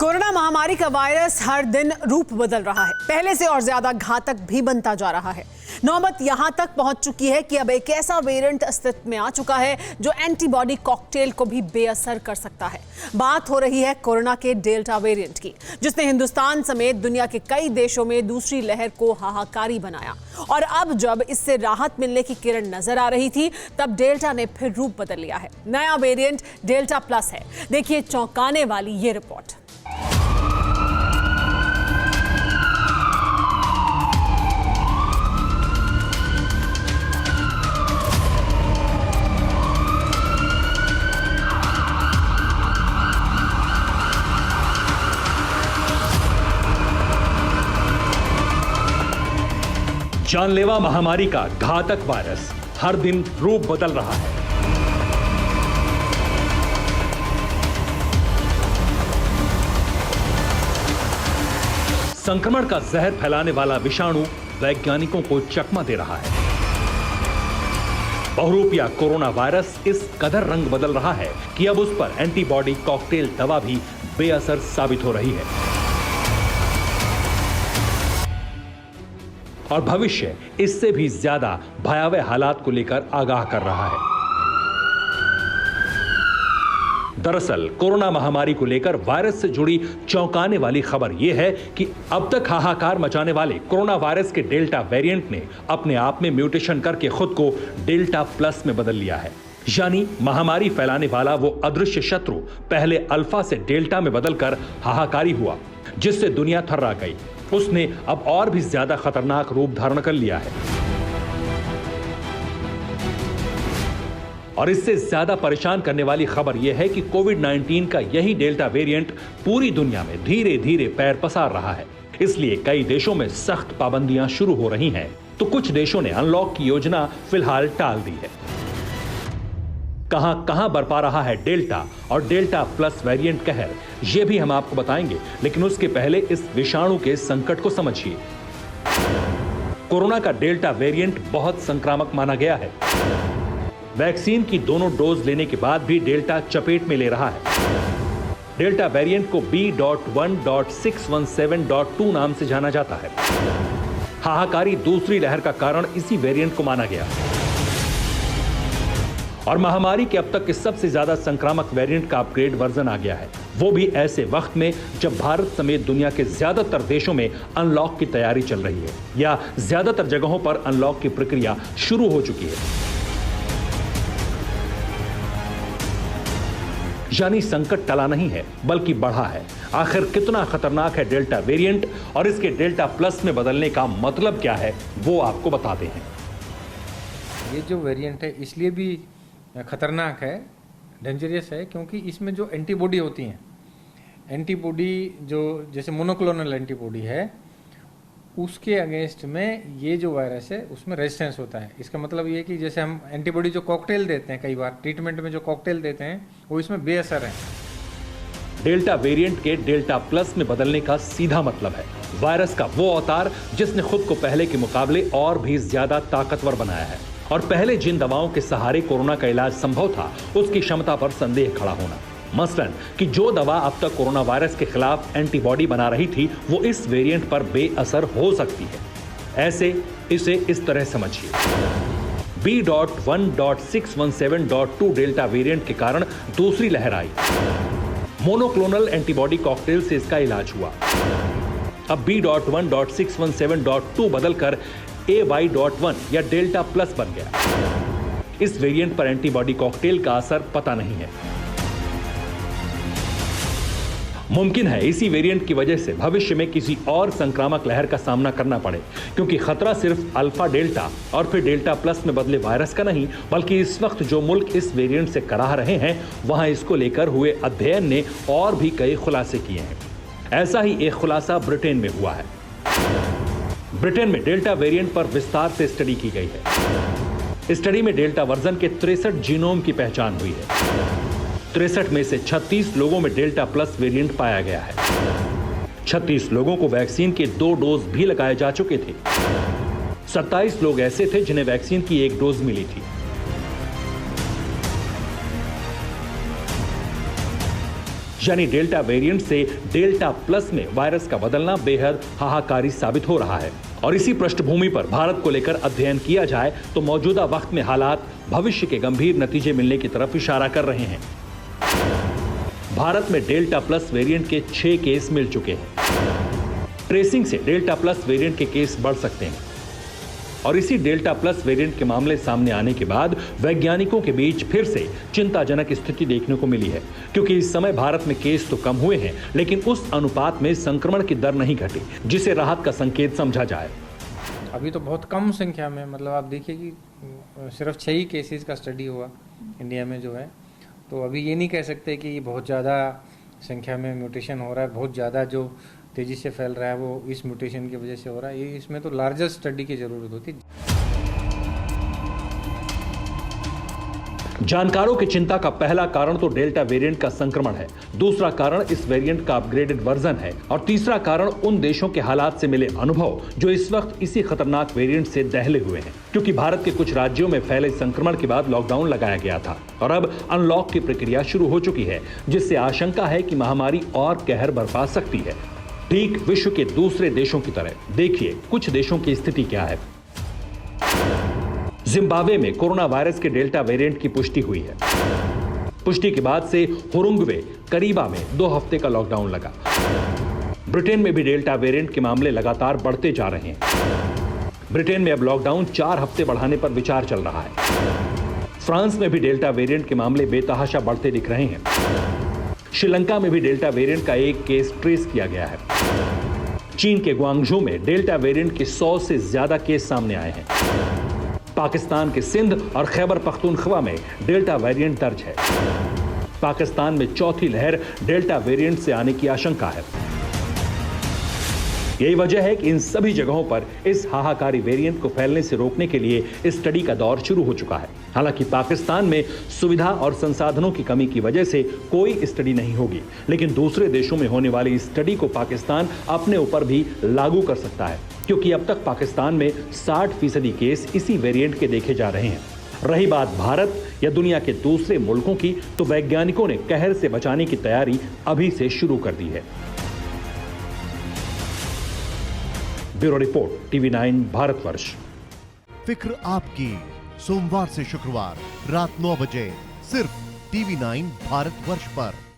Corona महामारी का virus हर दिन रूप बदल रहा है, पहले से और ज्यादा घातक भी बनता जा रहा है। नौबत यहां तक पहुंच चुकी है कि अब एक ऐसा वेरिएंट अस्तित्व में आ चुका है जो एंटीबॉडी कॉकटेल को भी बेअसर कर सकता है। बात हो रही है कोरोना के डेल्टा वेरिएंट की, जिसने हिंदुस्तान समेत दुनिया के कई देशों में दूसरी लहर को हाहाकारी बनाया। और अब जब इससे राहत मिलने की किरण नजर आ रही थी, तब डेल्टा ने फिर रूप बदल लिया है। नया वेरिएंट डेल्टा प्लस है। देखिए चौंकाने वाली ये रिपोर्ट। जानलेवा महामारी का घातक वायरस हर दिन रूप बदल रहा है। संक्रमण का जहर फैलाने वाला विषाणु वैज्ञानिकों को चकमा दे रहा है। बहुरूपिया कोरोना वायरस इस कदर रंग बदल रहा है कि अब उस पर एंटीबॉडी कॉकटेल दवा भी बेअसर साबित हो रही है और भविष्य इससे भी ज्यादा भयावह हालात को लेकर आगाह कर रहा है। दरअसल कोरोना महामारी को लेकर वायरस से जुड़ी चौंकाने वाली खबर यह है कि अब तक हाहाकार मचाने वाले कोरोना वायरस के डेल्टा वेरिएंट ने अपने आप में म्यूटेशन करके खुद को डेल्टा प्लस में बदल लिया है। यानी महामारी फैलाने वाला वो अदृश्य शत्रु पहले अल्फा से डेल्टा में बदलकर हाहाकारी हुआ, जिससे दुनिया थर्रा गई। उसने अब और भी ज्यादा खतरनाक रूप धारण कर लिया है। और इससे ज्यादा परेशान करने वाली खबर यह है कि कोविड-19 का यही डेल्टा वेरिएंट पूरी दुनिया में धीरे धीरे पैर पसार रहा है। इसलिए कई देशों में सख्त पाबंदियां शुरू हो रही हैं, तो कुछ देशों ने अनलॉक की योजना फिलहाल टाल दी है। कहां कहां बरपा रहा है डेल्टा और डेल्टा प्लस वेरिएंट कहर, यह भी हम आपको बताएंगे, लेकिन उसके पहले इस विषाणु के संकट को समझिए। कोरोना का डेल्टा वेरिएंट बहुत संक्रामक माना गया है। वैक्सीन की दोनों डोज लेने के बाद भी डेल्टा चपेट में ले रहा है। डेल्टा वेरिएंट को B.1.617.2 नाम से जाना जाता है। हाहाकारी दूसरी लहर का कारण इसी वेरिएंट को माना गया और महामारी के अब तक के सबसे ज्यादा संक्रामक वेरिएंट का अपग्रेड वर्जन आ गया है, वो भी ऐसे वक्त में जब भारत समेत दुनिया के ज्यादातर देशों में अनलॉक की तैयारी चल रही है या ज्यादातर जगहों पर अनलॉक की प्रक्रिया शुरू हो चुकी है। यानी संकट टला नहीं है बल्कि बढ़ा है। आखिर कितना खतरनाक है डेल्टा वेरिएंट और इसके डेल्टा प्लस में बदलने का मतलब क्या है, वो आपको बताते हैं। ये जो वेरिएंट है इसलिए भी खतरनाक है, डेंजरियस है, क्योंकि इसमें जो एंटीबॉडी होती हैं, एंटीबॉडी जो जैसे मोनोक्लोनल एंटीबॉडी है, उसके अगेंस्ट में ये जो वायरस है उसमें रेजिस्टेंस होता है। इसका मतलब ये कि जैसे हम एंटीबॉडी जो कॉकटेल देते हैं, कई बार ट्रीटमेंट में जो कॉकटेल देते हैं वो इसमें बेअसर है। डेल्टा वेरिएंट के डेल्टा प्लस में बदलने का सीधा मतलब है वायरस का वो अवतार जिसने खुद को पहले के मुकाबले और भी ज्यादा ताकतवर बनाया है और पहले जिन दवाओं के सहारे कोरोना का इलाज संभव था उसकी क्षमता पर संदेह खड़ा होना। मसलन कि जो दवा अब तक कोरोना वायरस के खिलाफ एंटीबॉडी बना रही थी वो इस वेरिएंट पर बेअसर हो सकती है। ऐसे इसे इस तरह समझिए। B.1.617.2 डेल्टा वेरिएंट के कारण दूसरी लहर आई। मोनोक्लोनल एंटीबॉडी कॉकटेल से इसका इलाज हुआ। अब B.1.617.2 बदलकर AY.1 या डेल्टा प्लस बन गया। इस वेरिएंट पर एंटीबॉडी कॉकटेल का असर पता नहीं है। मुमकिन है इसी वेरिएंट की वजह से भविष्य में किसी और संक्रामक लहर का सामना करना पड़े, क्योंकि खतरा सिर्फ अल्फा डेल्टा और फिर डेल्टा प्लस में बदले वायरस का नहीं, बल्कि इस वक्त जो मुल्क इस वेरिएंट से कराह रहे हैं वहां इसको लेकर हुए अध्ययन ने और भी कई खुलासे किए हैं। ऐसा ही एक खुलासा ब्रिटेन में हुआ है। ब्रिटेन में डेल्टा वेरिएंट पर विस्तार से स्टडी की गई है। स्टडी में डेल्टा वर्जन के 63 जीनोम की पहचान हुई है। 63 में से 36 लोगों में डेल्टा प्लस वेरिएंट पाया गया है। 36 लोगों को वैक्सीन के 2 डोज भी लगाए जा चुके थे। 27 लोग ऐसे थे जिन्हें वैक्सीन की 1 डोज मिली थी। यानी डेल्टा वेरिएंट से डेल्टा प्लस में वायरस का बदलना बेहद हाहाकारी साबित हो रहा है। और इसी पृष्ठभूमि पर भारत को लेकर अध्ययन किया जाए तो मौजूदा वक्त में हालात भविष्य के गंभीर नतीजे मिलने की तरफ इशारा कर रहे हैं। भारत में डेल्टा प्लस वेरिएंट के 6 केस मिल चुके हैं। ट्रेसिंग से डेल्टा प्लस वेरिएंट के केस बढ़ सकते हैं और इसी डेल्टा प्लस वेरिएंट के मामले सामने आने के बाद वैज्ञानिकों के बीच फिर से चिंताजनक स्थिति देखने को मिली है, क्योंकि इस समय भारत में केस तो कम हुए हैं लेकिन उस अनुपात में संक्रमण की दर नहीं घटी जिसे राहत का संकेत समझा जाए। अभी तो बहुत कम संख्या में, मतलब आप देखिए कि सिर्फ 6 ही केसेस का स्टडी हुआ इंडिया में जो है, तो अभी ये नहीं कह सकते कि बहुत ज़्यादा संख्या में म्यूटेशन हो रहा है, बहुत ज़्यादा जो तेज़ी से फैल रहा है वो इस म्यूटेशन की वजह से हो रहा है। ये इसमें तो लार्जर स्टडी की ज़रूरत होती है। जानकारों की चिंता का पहला कारण तो डेल्टा वेरिएंट का संक्रमण है, दूसरा कारण इस वेरिएंट का अपग्रेडेड वर्जन है और तीसरा कारण उन देशों के हालात से मिले अनुभव जो इस वक्त इसी खतरनाक वेरिएंट से दहले हुए हैं, क्योंकि भारत के कुछ राज्यों में फैले संक्रमण के बाद लॉकडाउन लगाया गया था और अब अनलॉक की प्रक्रिया शुरू हो चुकी है, जिससे आशंका है कि महामारी और कहर बरपा सकती है, ठीक विश्व के दूसरे देशों की तरह। देखिए कुछ देशों की स्थिति क्या है। जिम्बाब्वे में कोरोना वायरस के डेल्टा वेरिएंट की पुष्टि हुई है। पुष्टि के बाद से हुरुंगवे, करीबा में 2 हफ्ते का लॉकडाउन लगा। ब्रिटेन में भी डेल्टा वेरिएंट के मामले लगातार बढ़ते जा रहे हैं। ब्रिटेन में अब लॉकडाउन 4 हफ्ते बढ़ाने पर विचार चल रहा है। फ्रांस में भी डेल्टा वेरिएंट के मामले बेतहाशा बढ़ते दिख रहे हैं। श्रीलंका में भी डेल्टा वेरिएंट का 1 केस ट्रेस किया गया है। चीन के ग्वांगझू में डेल्टा वेरिएंट के 100 से ज्यादा केस सामने आए हैं। पाकिस्तान के सिंध और खैबर पख्तूनख्वा में डेल्टा वेरिएंट दर्ज है। पाकिस्तान में चौथी लहर डेल्टा वेरिएंट से आने की आशंका है। यही वजह है कि इन सभी जगहों पर इस हाहाकारी वेरिएंट को फैलने से रोकने के लिए स्टडी का दौर शुरू हो चुका है। हालांकि पाकिस्तान में सुविधा और संसाधनों की कमी की वजह से कोई स्टडी नहीं होगी, लेकिन दूसरे देशों में होने वाली स्टडी को पाकिस्तान अपने ऊपर भी लागू कर सकता है, क्योंकि अब तक पाकिस्तान में 60% केस इसी वेरिएंट के देखे जा रहे हैं। रही बात भारत या दुनिया के दूसरे मुल्कों की, तो वैज्ञानिकों ने कहर से बचाने की तैयारी अभी से शुरू कर दी है। Bureau report, TV9 Bharatvarsh. फिक्र आपकी, सोमवार से शुक्रवार रात 9 बजे सिर्फ TV9 भारतवर्ष पर।